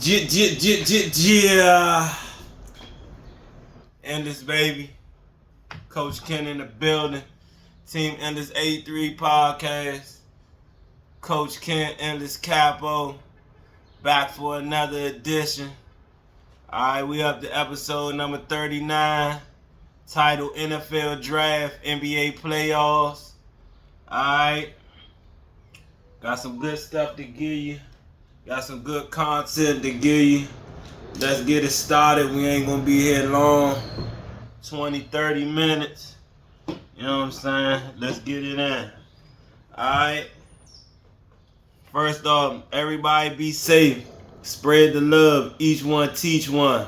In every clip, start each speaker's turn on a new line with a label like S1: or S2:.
S1: Yeah. Endless baby. Coach Ken in the building. Teamendless83podcast. Coach Ken, Endless CAPO. Back for another edition. Alright, we up to episode number 39. Titled NFL Draft, NBA Playoffs. Alright. Got some good stuff to give you. Got some good content to give you. Let's get it started. We ain't gonna be here long. 20, 30 minutes. You know what I'm saying? Let's get it in. Alright. First off, everybody be safe. Spread the love. Each one teach one.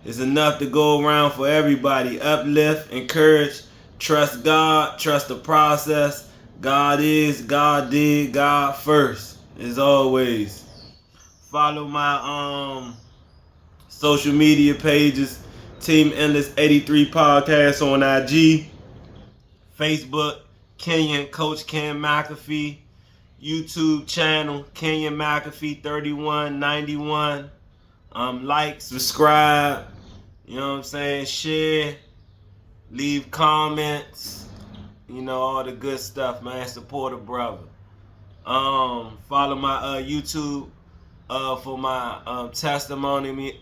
S1: It's enough to go around for everybody. Uplift, encourage, trust God, trust the process. God is, God did, God first. As always. Follow my social media pages. Teamendless83podcast on IG. Facebook, Coach Kenyon McAfee. YouTube channel, Kenyon McAfee 3191. Like, subscribe, you know what I'm saying, share, leave comments, you know, all the good stuff, man. Support a brother. Follow my YouTube for my testimony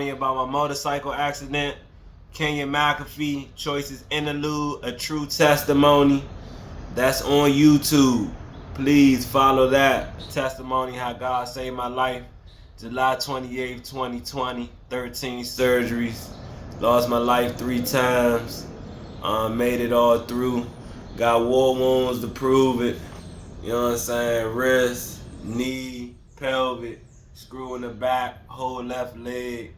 S1: about my motorcycle accident. Kenyon McAfee, Choices Interlude, A True Testimony. That's on YouTube. Please follow that testimony, how God saved my life. July 28th, 2020, 13 surgeries. Lost my life 3 times. Made it all through. Got war wounds to prove it. You know what I'm saying? Wrist, knee, pelvic, screw in the back, whole left leg,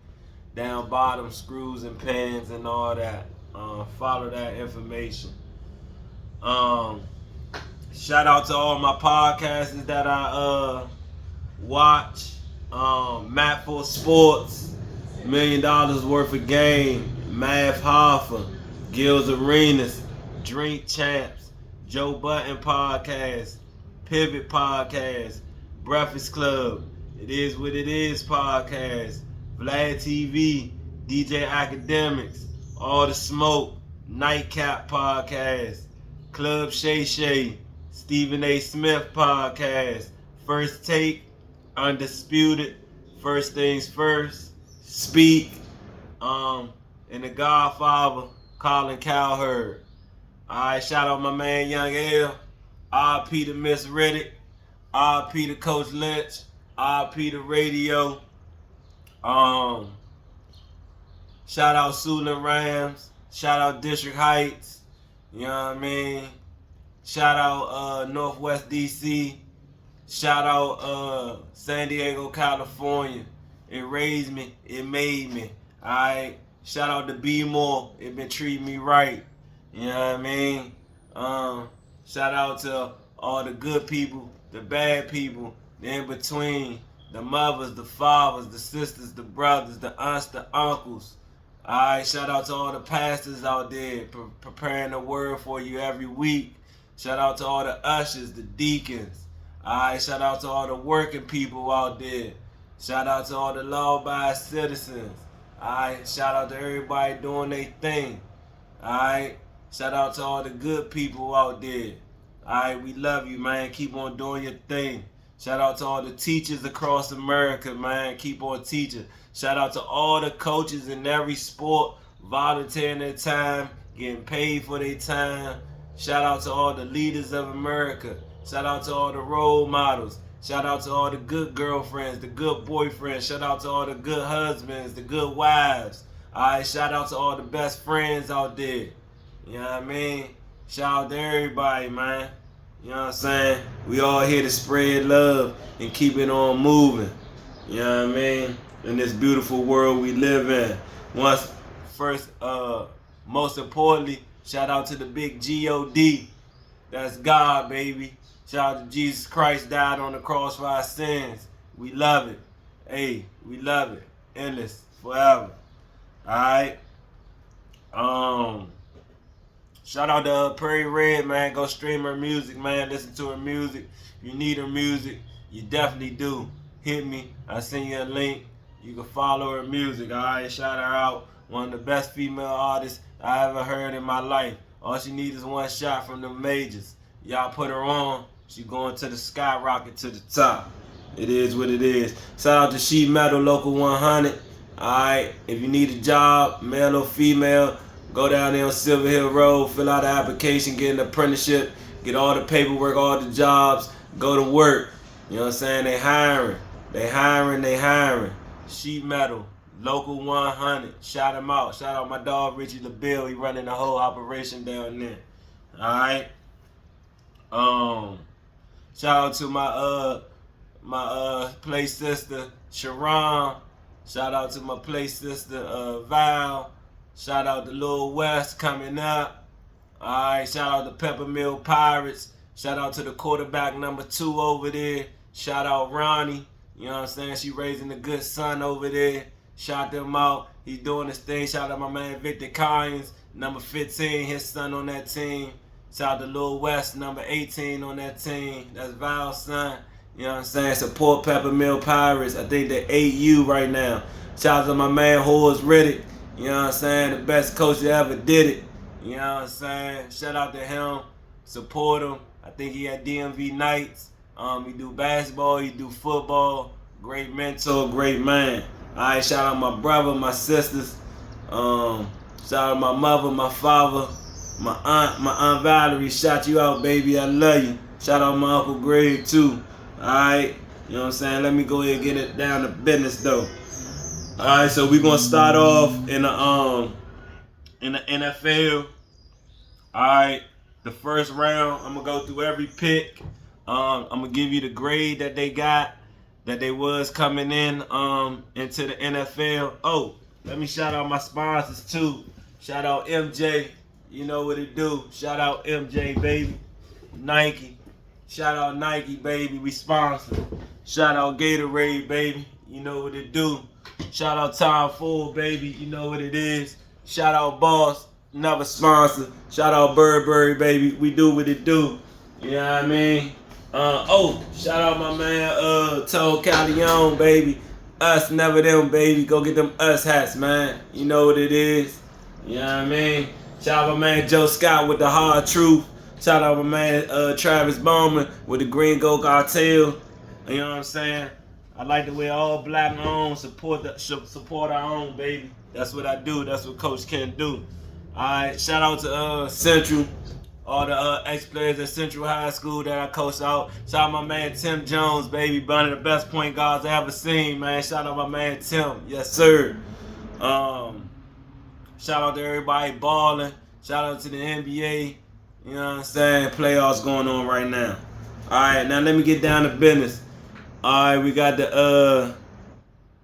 S1: down bottom, screws and pins and all that. Follow that information. Shout out to all my podcasters that I watch. Matt for Sports, $1 million worth of game, Math Hoffa, Gills Arenas, Drink Champs, Joe Button Podcast, Pivot Podcast, Breakfast Club, It Is What It Is Podcast, Vlad TV, DJ Academics, All the Smoke, Nightcap Podcast, Club Shay Shay, Stephen A. Smith Podcast, First Take, Undisputed, First Things First, Speak, and The Godfather, Colin Cowherd. Alright, shout out my man Young L, R.P. to Miss Riddick, R.P. to Coach Lynch, R.P. to Radio. Shout out Suitland Rams, shout out District Heights, you know what I mean? Shout out Northwest DC. Shout out San Diego, California. It raised me. It made me. Alright. Shout out to B More. It been treating me right. You know what I mean? Shout out to all the good people, the bad people, the in between, the mothers, the fathers, the sisters, the brothers, the aunts, the uncles. Alright. Shout out to all the pastors out there preparing the word for you every week. Shout out to all the ushers, the deacons. Alright, shout out to all the working people out there. Shout out to all the law-abiding citizens. Alright, shout out to everybody doing their thing. Alright, shout out to all the good people out there. Alright, we love you, man. Keep on doing your thing. Shout out to all the teachers across America, man. Keep on teaching. Shout out to all the coaches in every sport, volunteering their time, getting paid for their time. Shout out to all the leaders of America. Shout out to all the role models. Shout out to all the good girlfriends, the good boyfriends. Shout out to all the good husbands, the good wives. Alright, shout out to all the best friends out there. You know what I mean? Shout out to everybody, man. You know what I'm saying? We all here to spread love and keep it on moving. You know what I mean? In this beautiful world we live in. Most importantly, shout out to the big G-O-D. That's God, baby. Shout out to Jesus Christ died on the cross for our sins. We love it. Hey, we love it. Endless. Forever. Alright? Shout out to Prairie Red, man. Go stream her music, man. Listen to her music. If you need her music, you definitely do. hit me. I send you a link. You can follow her music, alright? Shout her out. One of the best female artists I ever heard in my life. All she needs is one shot from the majors. Y'all put her on, she going to the skyrocket to the top. It is what it is. Shout out to Sheet Metal Local 100. Alright, if you need a job, male or female, go down there on Silver Hill Road, fill out the application, get an apprenticeship, get all the paperwork, all the jobs, go to work. You know what I'm saying? They hiring. They hiring. Sheet Metal, Local 100. Shout him out. Shout out my dog Richie LaBille. He running the whole operation down there. Alright. Shout out to my play sister Sharon. Shout out to my play sister Val. Shout out to Lil West coming up. Alright, shout out to Peppermill Pirates. Shout out to the quarterback number 2 over there. Shout out Ronnie. You know what I'm saying? She raising a good son over there. Shout them out. He's doing his thing. Shout out my man Victor Collins, number 15, his son on that team. Shout out to Lil West, number 18 on that team. That's Val's son. You know what I'm saying? Support Peppermill Pirates. I think they're 8U right now. Shout out to my man Horace Riddick. You know what I'm saying? The best coach that ever did it. You know what I'm saying? Shout out to him. Support him. I think he had DMV nights. He do basketball, he do football. Great mentor, great man. Alright, shout out my brother, my sisters. Shout out my mother, my father, my aunt Valerie. Shout you out, baby. I love you. Shout out my Uncle Greg too. Alright, you know what I'm saying? Let me go ahead and get it down to business though. Alright, so we're gonna start off in the NFL. Alright, the first round, I'm gonna go through every pick. I'm gonna give you the grade that they got, that they was coming in into the NFL. Oh, let me shout out my sponsors too. Shout out MJ, you know what it do. Shout out MJ, baby. Nike. Shout out Nike, baby. We sponsor. Shout out Gatorade, baby. You know what it do. Shout out Tom Ford, baby. You know what it is. Shout out Boss, another sponsor. Shout out Burberry, baby. We do what it do. You know what I mean? Shout out my man Toe Calleon, baby. Us, never them, baby. Go get them us hats, man. You know what it is. You know what I mean? Shout out my man Joe Scott with the hard truth. Shout out my man Travis Bowman with the Green Gold Cartel. You know what I'm saying? I like to wear all black owned, support our own, baby. That's what I do. That's what Coach Ken do. Alright, shout out to Central. All the ex-players at Central High School that I coached out. Shout out my man Tim Jones, baby. One of the best point guards I ever seen, man. Shout out my man Tim. Yes, sir. Shout out to everybody balling. Shout out to the NBA. You know what I'm saying? Playoffs going on right now. Alright, now let me get down to business. Alright, we got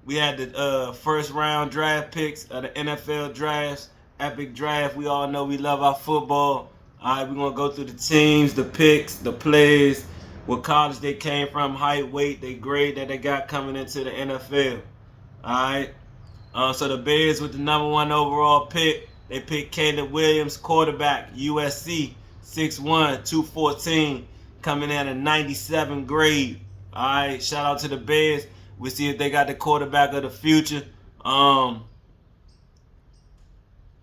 S1: we had the first round draft picks of the NFL drafts. Epic draft. We all know we love our football. Alright, we're going to go through the teams, the picks, the players, what college they came from, height, weight, their grade that they got coming into the NFL. Alright. So the Bears with the number 1 overall pick, they picked Caleb Williams, quarterback, USC, 6'1", 214, coming in at a 97 grade. Alright, shout out to the Bears. We'll see if they got the quarterback of the future.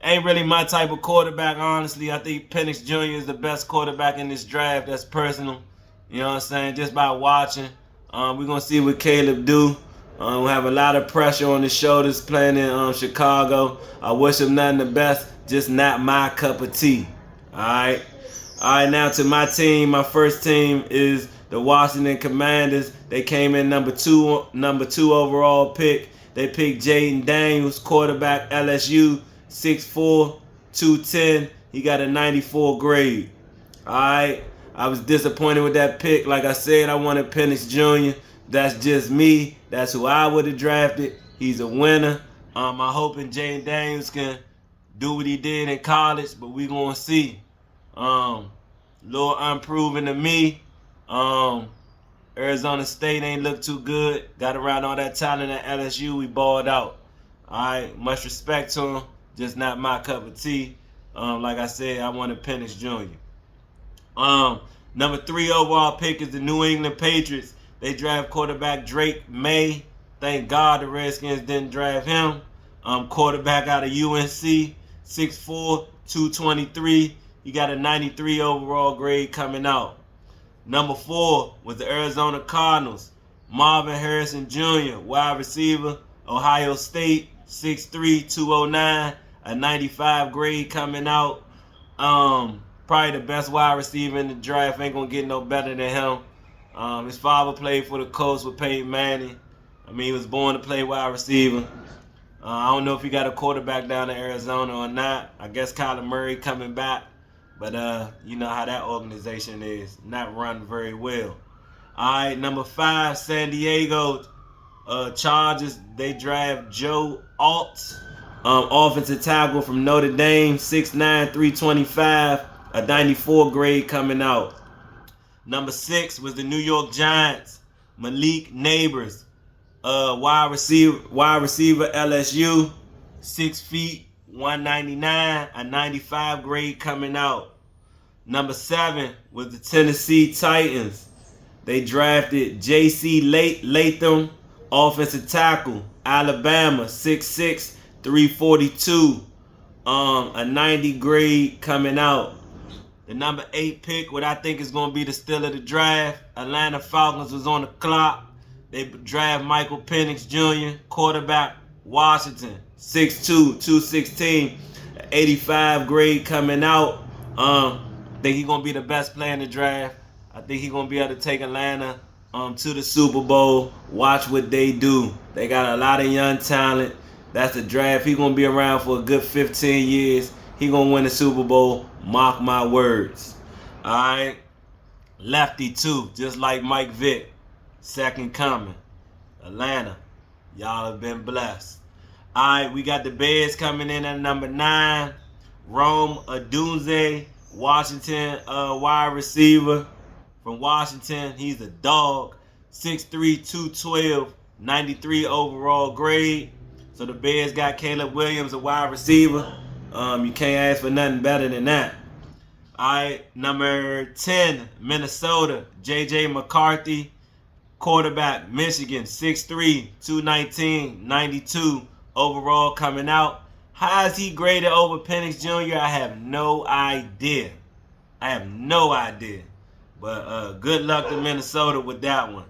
S1: Ain't really my type of quarterback, honestly. I think Penix Jr. is the best quarterback in this draft. That's personal. You know what I'm saying? Just by watching. We're going to see what Caleb do. We have a lot of pressure on his shoulders playing in Chicago. I wish him nothing but best. Just not my cup of tea. Alright? Alright, now to my team. My first team is the Washington Commanders. They came in number two overall pick. They picked Jaden Daniels, quarterback, LSU. 6'4", 210. He got a 94 grade. Alright. I was disappointed with that pick. Like I said, I wanted Penix Jr. That's just me. That's who I would have drafted. He's a winner. I'm hoping Jaden Daniels can do what he did in college, but we gonna see. Little unproven to me. Arizona State ain't look too good. Got around all that talent at LSU. We balled out. Alright. Much respect to him. Just not my cup of tea. Like I said, I wanted Penix Jr. Number 3 overall pick is the New England Patriots. They draft quarterback Drake May. Thank God the Redskins didn't draft him. Quarterback out of UNC, 6'4", 223. He got a 93 overall grade coming out. Number 4 was the Arizona Cardinals. Marvin Harrison Jr., wide receiver, Ohio State, 6'3", 209, a 95 grade coming out. Probably the best wide receiver in the draft. Ain't gonna get no better than him. His father played for the Colts with Peyton Manning. I mean, he was born to play wide receiver. I don't know if he got a quarterback down in Arizona or not. I guess Kyler Murray coming back. But you know how that organization is. Not run very well. All right, number 5, San Diego Chargers. They draft Joe Alt, offensive tackle from Notre Dame, 6'9", 325, a 94 grade coming out. Number 6 was the New York Giants, Malik Neighbors, wide receiver LSU, 6 feet, 199, a 95 grade coming out. Number 7 was the Tennessee Titans. They drafted J.C. Latham, offensive tackle, Alabama, 6'6", 342, a 90 grade coming out. The number 8 pick, what I think is going to be the steal of the draft, Atlanta Falcons was on the clock. They draft Michael Penix Jr., quarterback, Washington, 6'2", 216, 85 grade coming out. I think he's going to be the best player in the draft. I think he's going to be able to take Atlanta to the Super Bowl. Watch what they do. They got a lot of young talent. That's the draft. He's going to be around for a good 15 years. He's going to win the Super Bowl. Mark my words. All right. Lefty, too, just like Mike Vick. Second coming. Atlanta. Y'all have been blessed. All right, we got the Bears coming in at number 9. Rome Odunze, Washington wide receiver from Washington. He's a dog. 6'3", 212, 93 overall grade. So the Bears got Caleb Williams, a wide receiver. You can't ask for nothing better than that. All right, number 10, Minnesota, J.J. McCarthy, quarterback, Michigan, 6'3", 219, 92 overall coming out. How is he graded over Penix Jr.? I have no idea. But good luck to Minnesota with that one.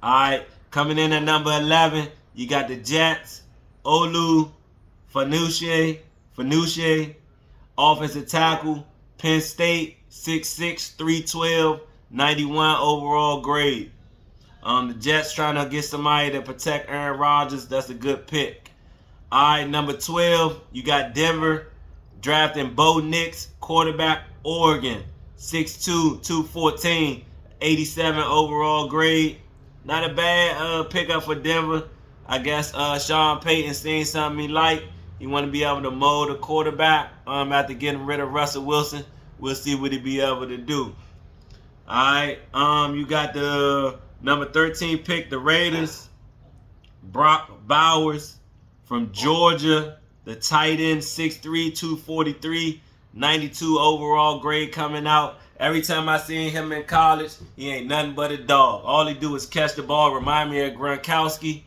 S1: All right, coming in at number 11, you got the Jets, Olu Fanuche, offensive tackle, Penn State, 6'6", 312, 91 overall grade. The Jets trying to get somebody to protect Aaron Rodgers. That's a good pick. All right, number 12, you got Denver drafting Bo Nix, quarterback, Oregon, 6'2", 214, 87 overall grade. Not a bad pickup for Denver. I guess Sean Payton seen something he liked. He want to be able to mold a quarterback after getting rid of Russell Wilson. We'll see what he be able to do. All right, you got the number 13 pick, the Raiders, Brock Bowers from Georgia, the tight end, 6'3", 243, 92 overall grade coming out. Every time I seen him in college, he ain't nothing but a dog. All he do is catch the ball. Remind me of Gronkowski.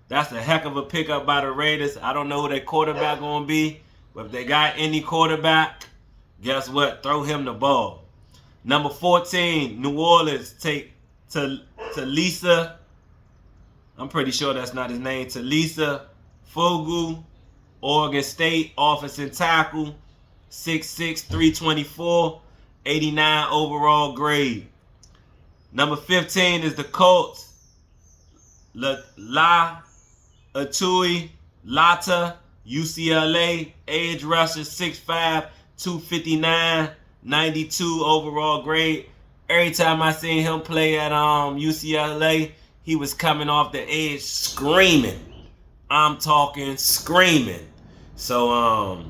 S1: That's a heck of a pickup by the Raiders. I don't know who their quarterback going to be, but if they got any quarterback, guess what? Throw him the ball. Number 14, New Orleans take Talisa. I'm pretty sure that's not his name. Talisa Fugu, Oregon State, offensive tackle, 6'6", 324, 89 overall grade. Number 15 is the Colts. Atui Lata, UCLA, edge rusher, 6'5", 259, 92 overall grade. Every time I seen him play at UCLA, he was coming off the edge screaming. I'm talking screaming. So,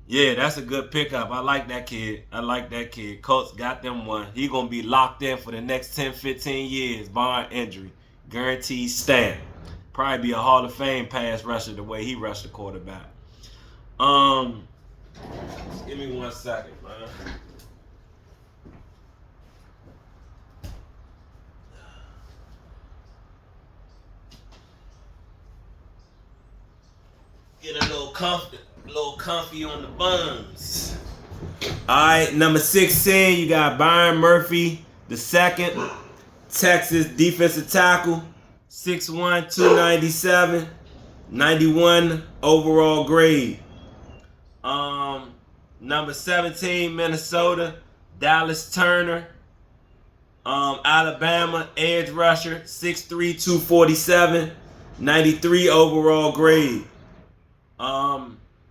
S1: yeah, that's a good pickup. I like that kid. Colts got them one. He going to be locked in for the next 10, 15 years, barring injury. Guaranteed stamp. Probably be a Hall of Fame pass rusher the way he rushed the quarterback. Give me 1 second, man. Get a little comfy on the buns. Alright, number 16, you got Byron Murphy, the second, Texas defensive tackle, 6'1", 297, 91 overall grade. Number 17, Minnesota, Dallas Turner, Alabama edge rusher, 6'3", 247, 93 overall grade.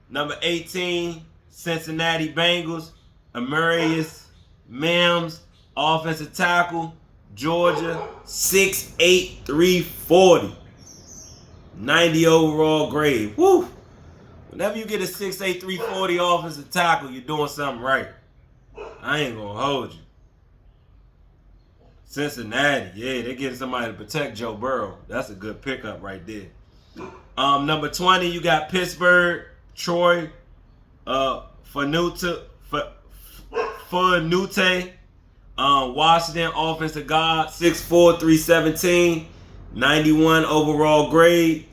S1: Number 18, Cincinnati Bengals, Amarius Mims, offensive tackle, Georgia, 6'8", 340, 90 overall grade. Woo! Whenever you get a 6'8", 340 offensive tackle, you're doing something right. I ain't gonna hold you. Cincinnati, yeah, they're getting somebody to protect Joe Burrow. That's a good pickup right there. Number 20, you got Pittsburgh, Troy Fanute, Washington offensive guard, 6'4", 317, 91 overall grade.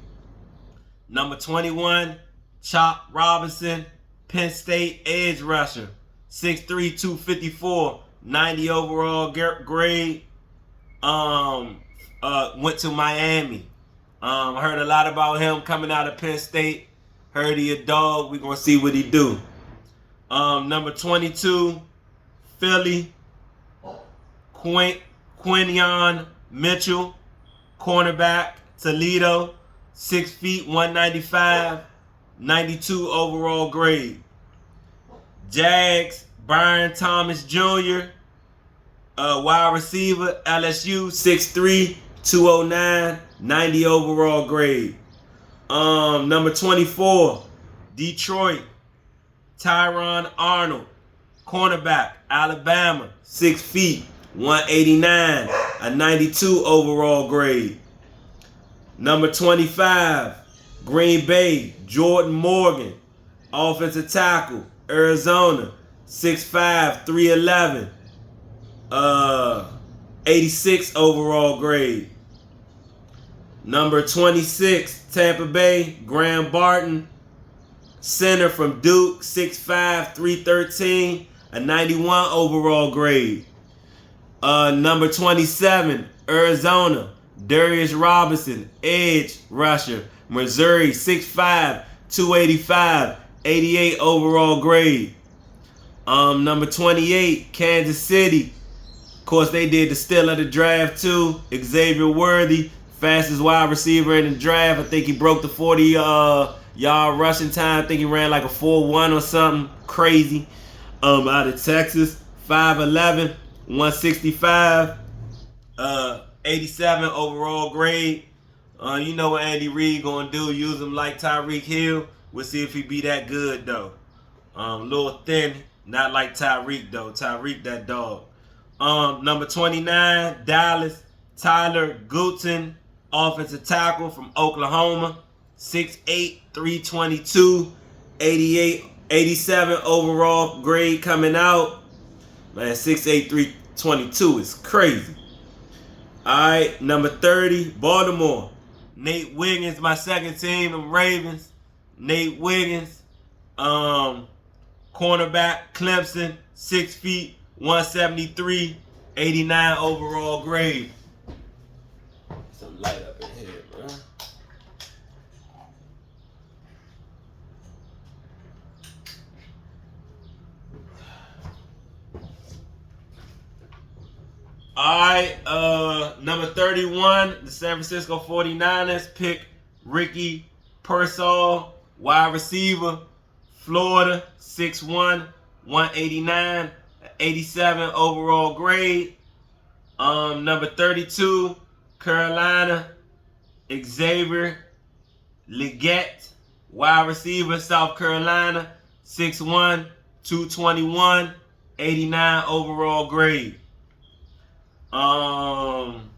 S1: Number 21, Chop Robinson, Penn State edge rusher, 6'3", 254, 90 overall grade. Went to Miami. Heard a lot about him coming out of Penn State. Heard he a dog. We're going to see what he do. Number 22, Philly, Kenyon Mitchell, cornerback, Toledo, 6 feet, 195, 92 overall grade. Jags, Brian Thomas Jr., wide receiver, LSU, 6'3", 209, 90 overall grade. Number 24, Detroit, Tyron Arnold, cornerback, Alabama, 6 feet, 189, a 92 overall grade. Number 25, Green Bay, Jordan Morgan, offensive tackle, Arizona, 6'5", 311, 86 overall grade. Number 26, Tampa Bay, Graham Barton, center from Duke, 6'5", 313, a 91 overall grade. Number 27, Arizona, Darius Robinson, edge rusher, Missouri, 6'5", 285, 88 overall grade. Number 28, Kansas City. Of course, they did the steal of the draft too. Xavier Worthy, fastest wide receiver in the draft. I think he broke the 40-yard rushing time. I think he ran like a 4.1 or something crazy. Out of Texas, 5'11", 165, 87 overall grade. You know what Andy Reid gonna do? Use him like Tyreek Hill. We'll see if he be that good though. A little thin, not like Tyreek though. Tyreek that dog. Number 29, Dallas, Tyler Gooden, offensive tackle from Oklahoma, 6'8", 322, 87 overall grade coming out. Man, 6'8", 322 is crazy. Alright, number 30, Baltimore, Nate Wiggins, my second team, the Ravens. Nate Wiggins, cornerback, Clemson, 6 feet, 173, 89 overall grade. Some light up in here, bro. Alright, number 31, the San Francisco 49ers pick Ricky Pearsall, wide receiver, Florida, 6'1", 189, 87 overall grade. Number 32, Carolina, Xavier Legette, wide receiver, South Carolina, 6'1", 221, 89 overall grade. Some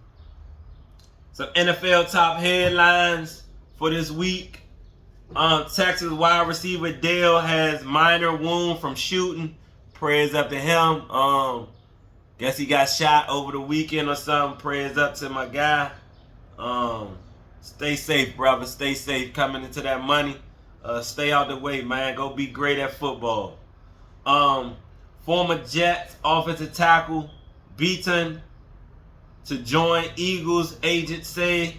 S1: NFL top headlines for this week. Texas wide receiver Dale has minor wound from shooting. Prayers up to him. Guess he got shot over the weekend or something. Prayers up to my guy. Stay safe, brother. Stay safe coming into that money. Stay out the way, man. Go be great at football. Former Jets offensive tackle beaten to join Eagles, agent says.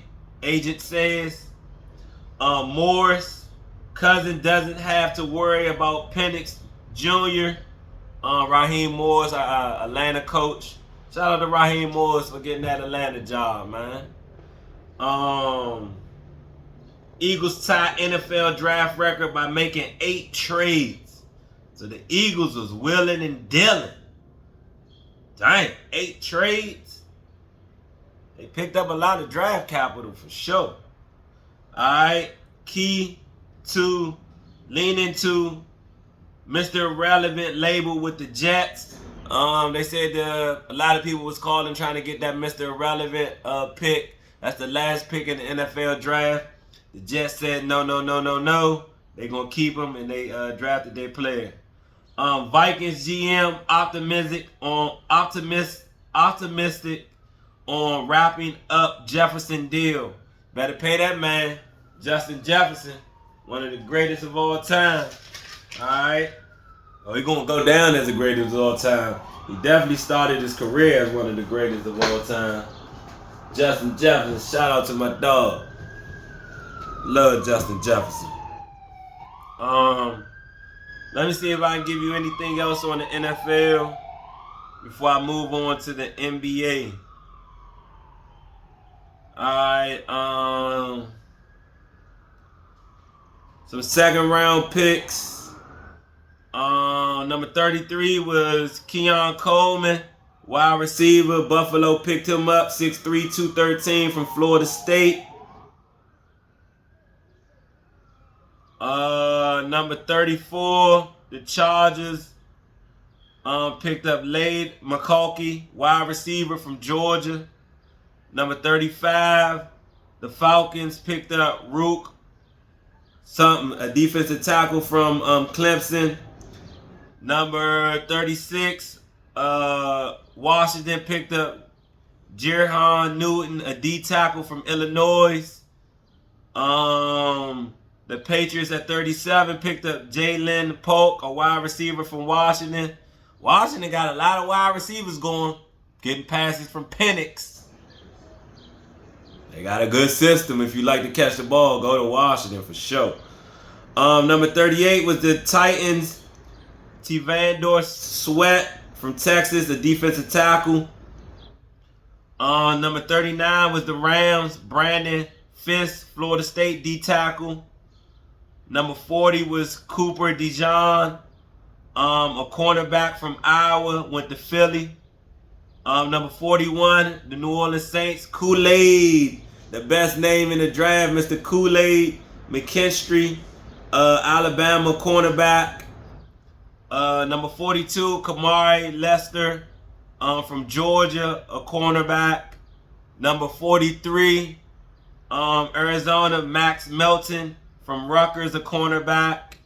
S1: Morris cousin doesn't have to worry about Penix Jr. Raheem Morris, our Atlanta coach. Shout out to Raheem Morris for getting that Atlanta job, man. Eagles tie NFL draft record by making 8 trades. So the Eagles was willing and dealing. Dang, 8 trades. They picked up a lot of draft capital for sure. Alright, key to lean into Mr. Irrelevant label with the Jets. They said a lot of people was calling trying to get that Mr. Irrelevant pick. That's the last pick in the NFL draft. The Jets said no. They're going to keep him, and they drafted their player. Vikings GM optimistic on wrapping up Jefferson deal. Better pay that man, Justin Jefferson, one of the greatest of all time. All right. Oh, he's going to go down as the greatest of all time. He definitely started his career as one of the greatest of all time. Justin Jefferson, shout out to my dog. Love Justin Jefferson. Let me see if I can give you anything else on the NFL before I move on to the NBA. Alright, some second round picks. Number 33 was Keon Coleman, wide receiver. Buffalo picked him up, 6'3", 213 from Florida State. Number 34, the Chargers picked up Lade McConkey, wide receiver from Georgia. Number 35, the Falcons picked up Rook, a defensive tackle from Clemson. Number 36, Washington picked up Jerhan Newton, a D tackle from Illinois. The Patriots at 37 picked up Jalen Polk, a wide receiver from Washington. Washington got a lot of wide receivers going, getting passes from Penix. They got a good system. If you like to catch the ball, go to Washington for sure. Number 38 was the Titans, Tevandor Sweat from Texas, a defensive tackle. Number 39 was the Rams, Brandon Fisk, Florida State, D tackle. Number 40 was Cooper DeJean, a cornerback from Iowa, went to Philly. Number 41, the New Orleans Saints, Kool-Aid, the best name in the draft, Mr. Kool-Aid McKinstry, Alabama cornerback. Number 42, Kamari Lester from Georgia, a cornerback. Number 43, Arizona, Max Melton from Rutgers, a cornerback.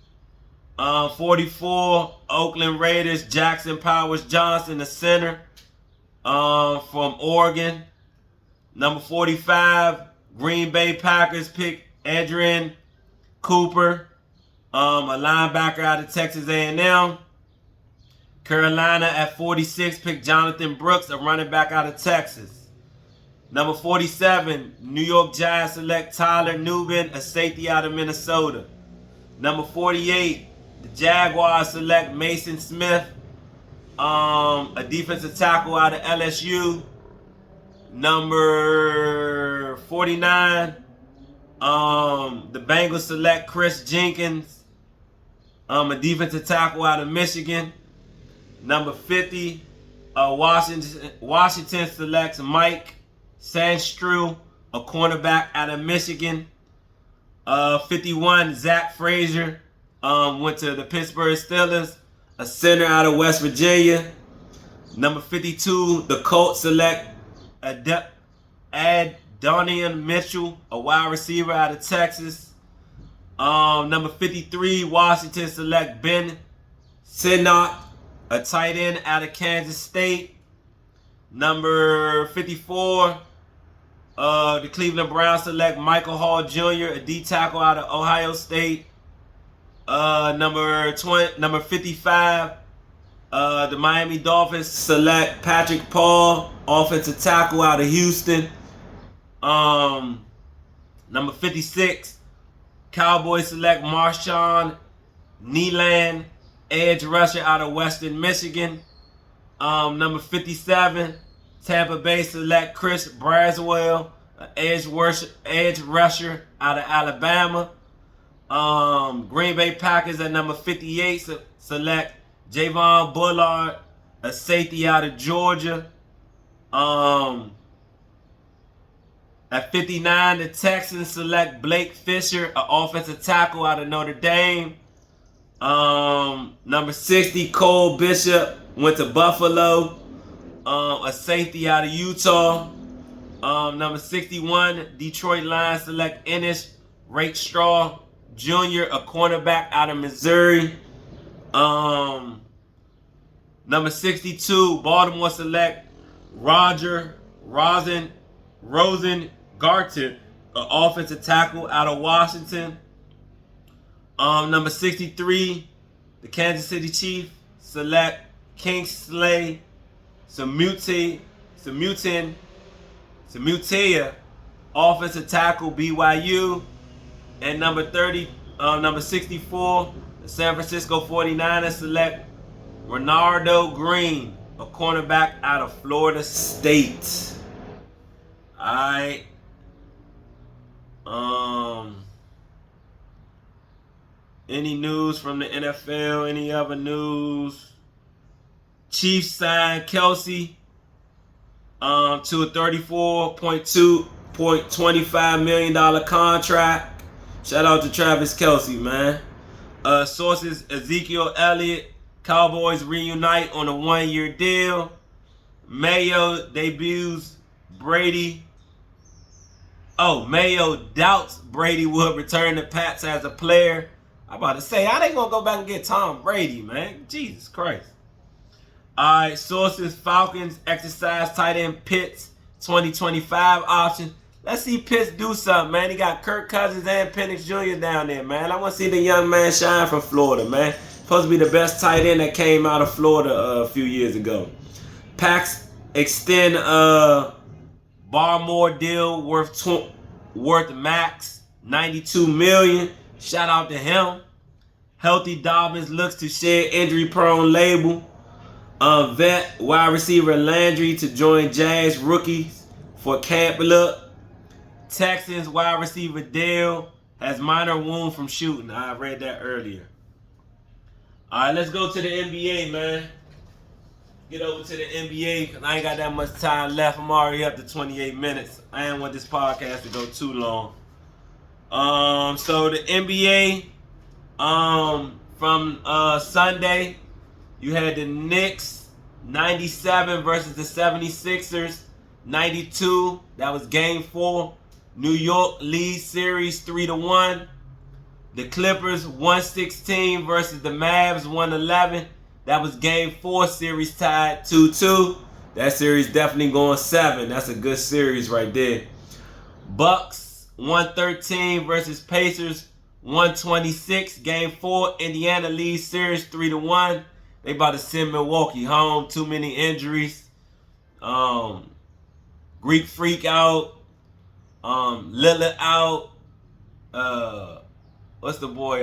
S1: 44, Oakland Raiders, Jackson Powers Johnson, a center from Oregon. Number 45, Green Bay Packers pick Adrian Cooper, a linebacker out of Texas A&M. Carolina at 46 picked Jonathan Brooks, a running back out of Texas. Number 47, New York Giants select Tyler Nubin, a safety out of Minnesota. Number 48, the Jaguars select Mason Smith, a defensive tackle out of LSU. Number 49, the Bengals select Chris Jenkins, a defensive tackle out of Michigan. Number 50, Washington selects Mike Sandstrew, a cornerback out of Michigan. 51, Zach Frazier, went to the Pittsburgh Steelers, a center out of West Virginia. Number 52, the Colts select Adonian Mitchell, a wide receiver out of Texas. Number 53, Washington select Ben Sinnott, a tight end out of Kansas State. Number 54, the Cleveland Browns select Michael Hall Jr., a D tackle out of Ohio State. Number 55. The Miami Dolphins select Patrick Paul, offensive tackle out of Houston. Number 56. Cowboys select Marshawn Neeland, edge rusher out of Western Michigan. Number 57. Tampa Bay select Chris Braswell, edge rusher out of Alabama. Green Bay Packers at number 58 select Javon Bullard, a safety out of Georgia. At 59, the Texans select Blake Fisher, an offensive tackle out of Notre Dame. Number 60, Cole Bishop went to Buffalo, a safety out of Utah. Number 61, Detroit Lions select Ennis Rakestraw Jr., a cornerback out of Missouri. Number 62, Baltimore select Rosen Garter, an offensive tackle out of Washington. Number 63, the Kansas City Chiefs select Kingsley Samutia, offensive tackle, BYU. And number 64, the San Francisco 49ers select Renardo Green, a cornerback out of Florida State. Alright. Any news from the NFL? Any other news? Chiefs signed Kelsey to a $34.25 million contract. Shout out to Travis Kelsey, man. Sources: Ezekiel Elliott, Cowboys reunite on a 1-year deal. Mayo debuts Brady. Mayo doubts Brady will return to Pats as a player. I'm about to say, how they gonna go back and get Tom Brady, man? Jesus Christ. Alright, sources: Falcons exercise tight end Pitts 2025 option. Let's see Pitts do something, man. He got Kirk Cousins and Penix Jr. down there, man. I want to see the young man shine from Florida, man. Supposed to be the best tight end that came out of Florida a few years ago. Packs extend Barmore deal worth max $92 million. Shout out to him. Healthy Dobbins looks to shed injury-prone label. Vet wide receiver Landry to join Jags rookies for camp look. Texans wide receiver Dale has minor wound from shooting. I read that earlier. All right, let's go to the NBA, man. Get over to the NBA because I ain't got that much time left. I'm already up to 28 minutes. I didn't want this podcast to go too long. So the NBA, from Sunday, you had the Knicks 97 versus the 76ers 92. That was game 4. New York leads series 3-1. The Clippers 116 versus the Mavs 111. That was game 4, series tied 2-2. That series definitely going 7. That's a good series right there. Bucks 113 versus Pacers 126. Game 4, Indiana leads series 3-1. They about to send Milwaukee home. Too many injuries. Greek Freak out. Lillard out. What's the boy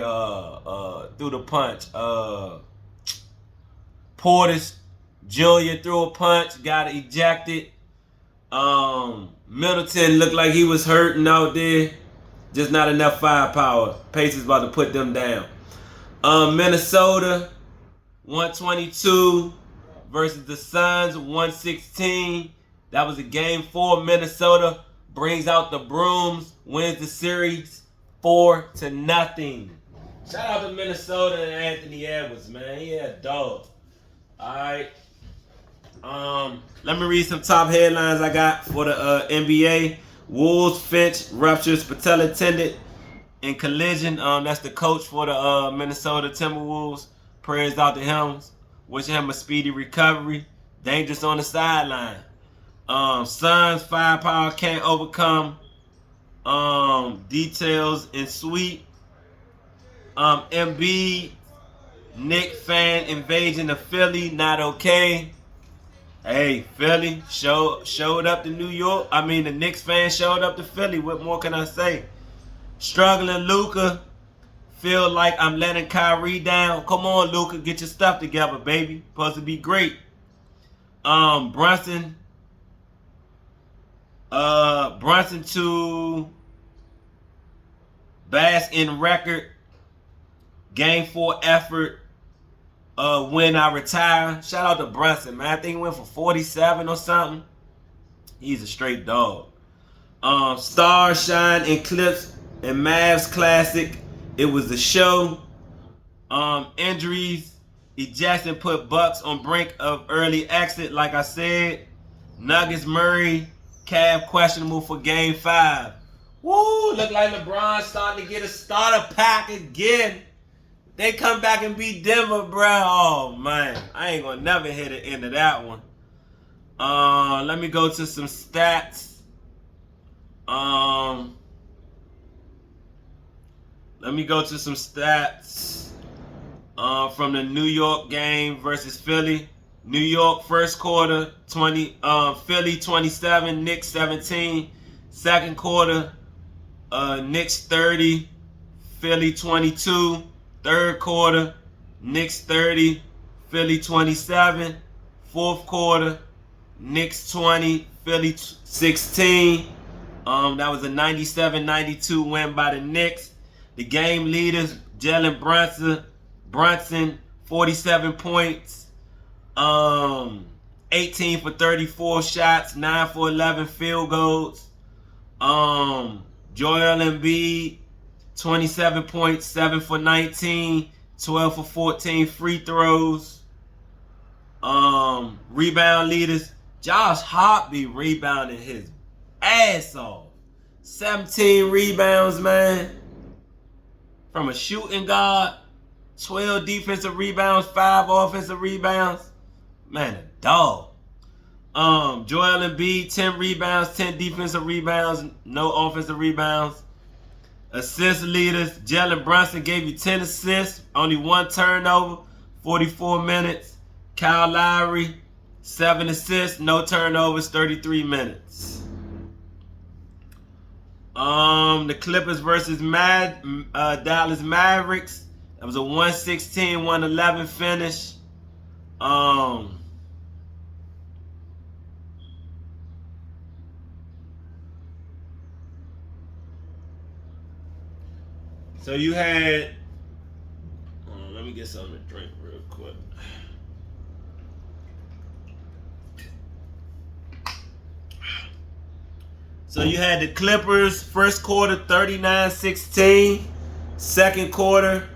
S1: threw the punch? Portis Jr. threw a punch, got ejected. Middleton looked like he was hurting out there. Just not enough firepower. Pacers about to put them down. Minnesota 122 versus the Suns 116. That was a game 4. Minnesota brings out the brooms, wins the series 4-0. Shout out to Minnesota and Anthony Edwards, man. He a dog. Alright. Let me read some top headlines I got for the NBA. Wolves Finch ruptures patella tendon in collision. That's the coach for the Minnesota Timberwolves. Prayers out to him. Wishing him a speedy recovery. Dangerous on the sideline. Suns firepower can't overcome. Details in sweep. Embiid, Knicks fan invasion of Philly, not okay. Hey, Philly showed up to New York. I mean, the Knicks fans showed up to Philly. What more can I say? Struggling Luka. Feel like I'm letting Kyrie down. Come on, Luka, get your stuff together, baby. Supposed to be great. Brunson to bask in record. Game 4 effort. When I retire. Shout out to Brunson, man. I think he went for 47 or something. He's a straight dog. Stars shine in clips and Mavs classic. It was a show. Injuries. Ejection put Bucks on brink of early exit, like I said. Nuggets Murray. Cavs questionable for game 5. Woo! Look like LeBron starting to get a starter pack again. They come back and beat Denver, bro. Oh, man. I ain't going to never hit the end of that one. Let me go to some stats. From the New York game versus Philly. New York first quarter, Philly 27, Knicks 17. Second quarter, Knicks 30, Philly 22. Third quarter, Knicks 30, Philly 27. Fourth quarter, Knicks 20, Philly 16. That was a 97-92 win by the Knicks. The game leaders, Jalen Brunson, 47 points, 18 for 34 shots, 9 for 11 field goals. Joel Embiid, 27 points, 7 for 19, 12 for 14 free throws. Rebound leaders, Josh Hart be rebounding his ass off. 17 rebounds, man. From a shooting guard, 12 defensive rebounds, 5 offensive rebounds. Man, a dog. Joel Embiid, 10 rebounds, 10 defensive rebounds, no offensive rebounds. Assist leaders, Jalen Brunson gave you 10 assists, only 1 turnover, 44 minutes. Kyle Lowry, 7 assists, no turnovers, 33 minutes. The Clippers versus Dallas Mavericks. That was a 116-111 finish. So you had, let me get something to drink real quick. So you had the Clippers first quarter 39-16, second quarter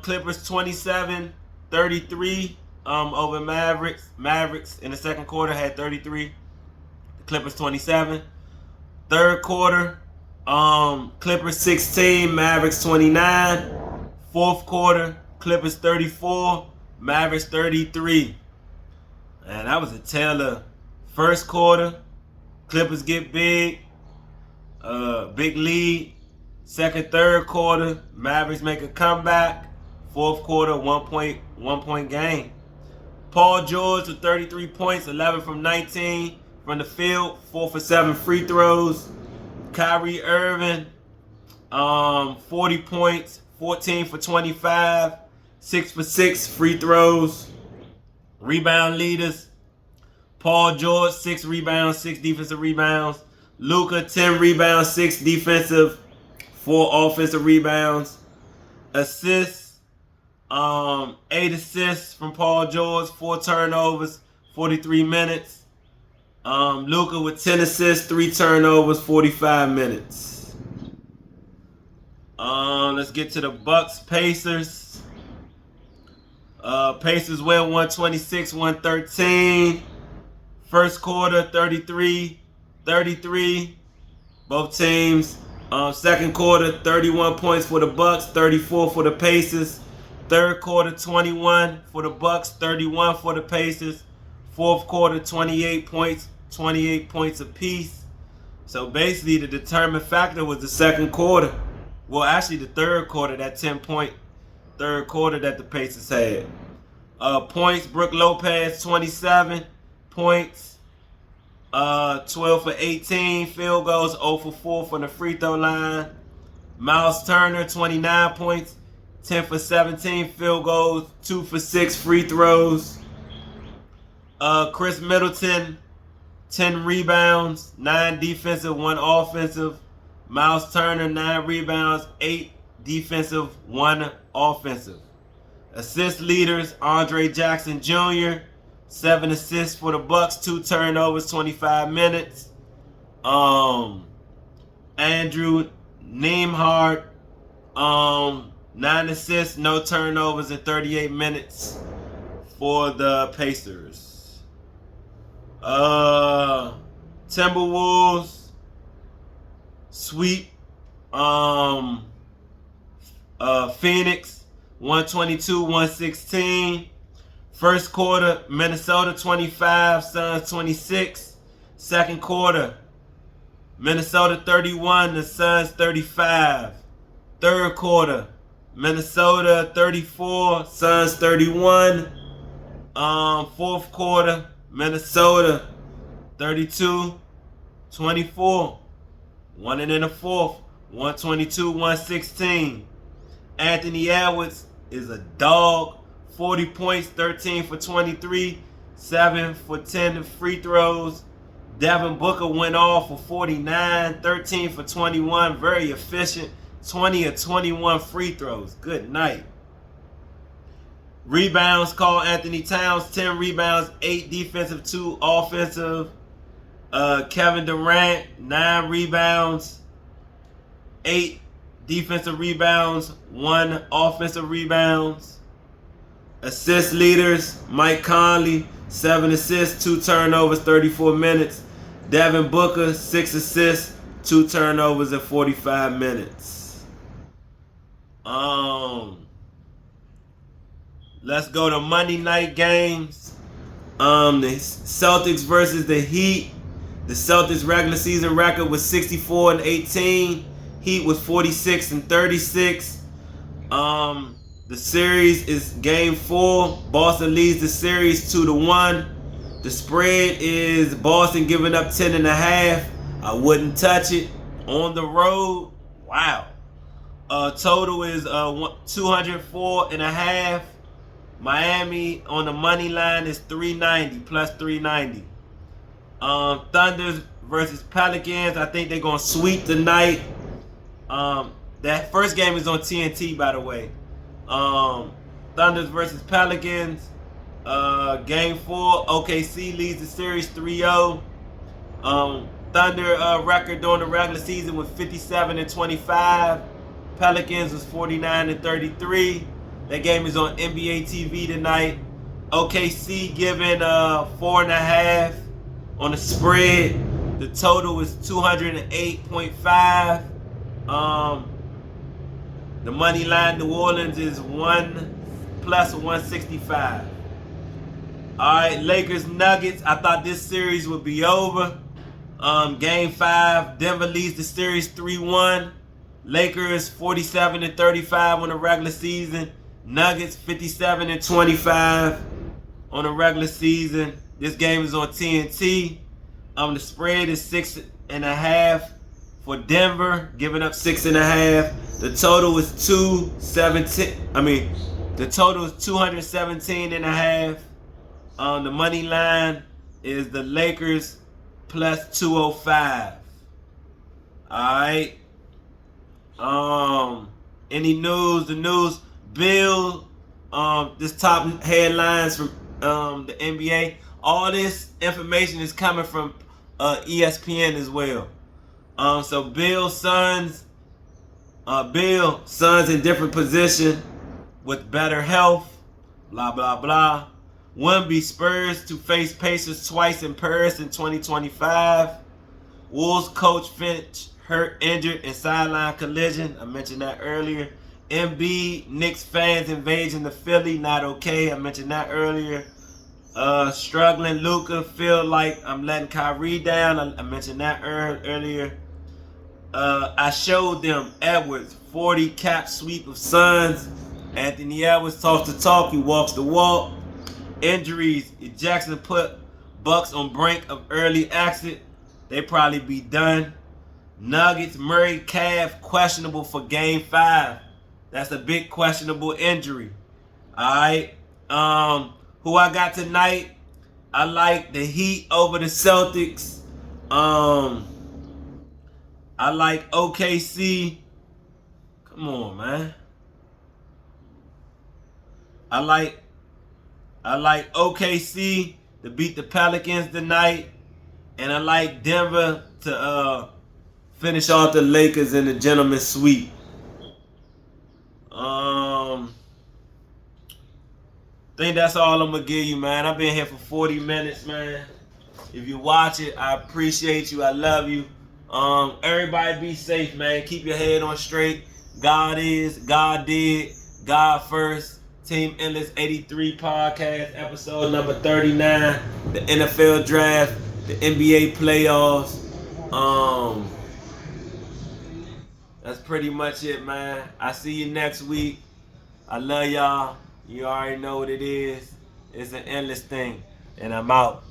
S1: Clippers 27-33 over Mavericks. Mavericks in the second quarter had 33, the Clippers 27. Third quarter Clippers 16, Mavericks 29. Fourth quarter, Clippers 34, Mavericks 33. And that was a tale. First quarter, Clippers get big lead. Second, third quarter, Mavericks make a comeback. Fourth quarter, 1 point game. Paul George with 33 points, 11 from 19 from the field, 4 for 7 free throws. Kyrie Irving, 40 points, 14 for 25, 6 for 6 free throws. Rebound leaders, Paul George, 6 rebounds, 6 defensive rebounds. Luka, 10 rebounds, 6 defensive, 4 offensive rebounds. Assists, 8 assists from Paul George, 4 turnovers, 43 minutes. Luka with 10 assists, 3 turnovers, 45 minutes. Let's get to the Bucks Pacers. Pacers win 126-113. First quarter 33-33. Both teams. Second quarter 31 points for the Bucks, 34 for the Pacers. Third quarter 21 for the Bucks, 31 for the Pacers. Fourth quarter 28 points apiece. So basically the determined factor was the second quarter. Well, actually, the third quarter, that 10-point third quarter that the Pacers had. Points, Brook Lopez, 27 points. 12 for 18. Field goals, 0 for 4 from the free throw line. Miles Turner, 29 points. 10 for 17 field goals. 2 for 6 free throws. Chris Middleton, 10 rebounds. 9 defensive, 1 offensive. Miles Turner, 9 rebounds. 8 defensive, 1 offensive. Assist leaders, Andre Jackson Jr., 7 assists for the Bucks, 2 turnovers, 25 minutes. Andrew Nembhard, 9 assists, no turnovers in 38 minutes for the Pacers. Timberwolves sweep Phoenix 122-116. First quarter, Minnesota 25, Suns 26. Second quarter, Minnesota 31, the Suns 35. Third quarter, Minnesota 34, Suns 31. Fourth quarter, Minnesota 32-24. One and in the fourth, 122-116. Anthony Edwards is a dog. 40 points, 13 for 23, 7 for 10 free throws. Devin Booker went off for 49, 13 for 21, very efficient, 20 of 21 free throws. Good night. Rebounds, Karl Anthony Towns, 10 rebounds, 8 defensive, 2 offensive. Kevin Durant, 9 rebounds, 8 defensive rebounds, 1 offensive rebounds. Assist leaders, Mike Conley, 7 assists, 2 turnovers, 34 minutes. Devin Booker, 6 assists, 2 turnovers in 45 minutes. Let's go to Monday night games. The Celtics versus the Heat. The Celtics regular season record was 64-18. Heat was 46-36. The series is game 4. Boston leads the series 2-1. The spread is Boston giving up 10.5. I wouldn't touch it. On the road, wow. Total is 204.5. Miami on the money line is 390, plus 390. Thunder versus Pelicans. I think they're going to sweep tonight. That first game is on TNT, by the way. Thunder versus Pelicans. Game 4, OKC leads the series 3-0. Thunder record during the regular season was 57-25. Pelicans was 49-33. That game is on NBA TV tonight. OKC giving 4.5 on the spread. The total is 208.5. The money line New Orleans is 1 plus 165. Alright, Lakers Nuggets. I thought this series would be over. Game 5, Denver leads the series 3-1. Lakers 47-35 on the regular season. Nuggets 57-25 on the regular season. This game is on TNT. The spread is 6.5 for Denver, giving up 6.5. The total is 217.5. The money line is the Lakers plus 205. Alright. Any news? The news. Bill, this top headlines from the NBA. All this information is coming from ESPN as well. So Bill, Suns in different position with better health. Blah blah blah. Wemby Spurs to face Pacers twice in Paris in 2025. Wolves coach Finch hurt, injured in sideline collision. I mentioned that earlier. Embiid, Knicks fans invading the Philly, not okay. I mentioned that earlier. Struggling Luka, feel like I'm letting Kyrie down. I mentioned that earlier. I showed them Edwards 40 cap sweep of Suns. Anthony Edwards talks the talk, he walks the walk. Injuries, if Jackson put Bucks on brink of early exit, they probably be done. Nuggets, Murray, calf, questionable for game 5. That's a big questionable injury. Alright. Who I got tonight? I like the Heat over the Celtics. I like OKC. Come on, man. I like OKC to beat the Pelicans tonight. And I like Denver to finish off the Lakers in the gentleman's sweep. I think that's all I'm gonna give you, man. I've been here for 40 minutes, man. If you watch it, I appreciate you. I love you. Everybody be safe, man. Keep your head on straight. God is, God did, God first. Teamendless83 podcast, episode number 39. The NFL draft, the NBA playoffs. That's pretty much it, man. I see you next week. I love y'all. You already know what it is. It's an endless thing. And I'm out.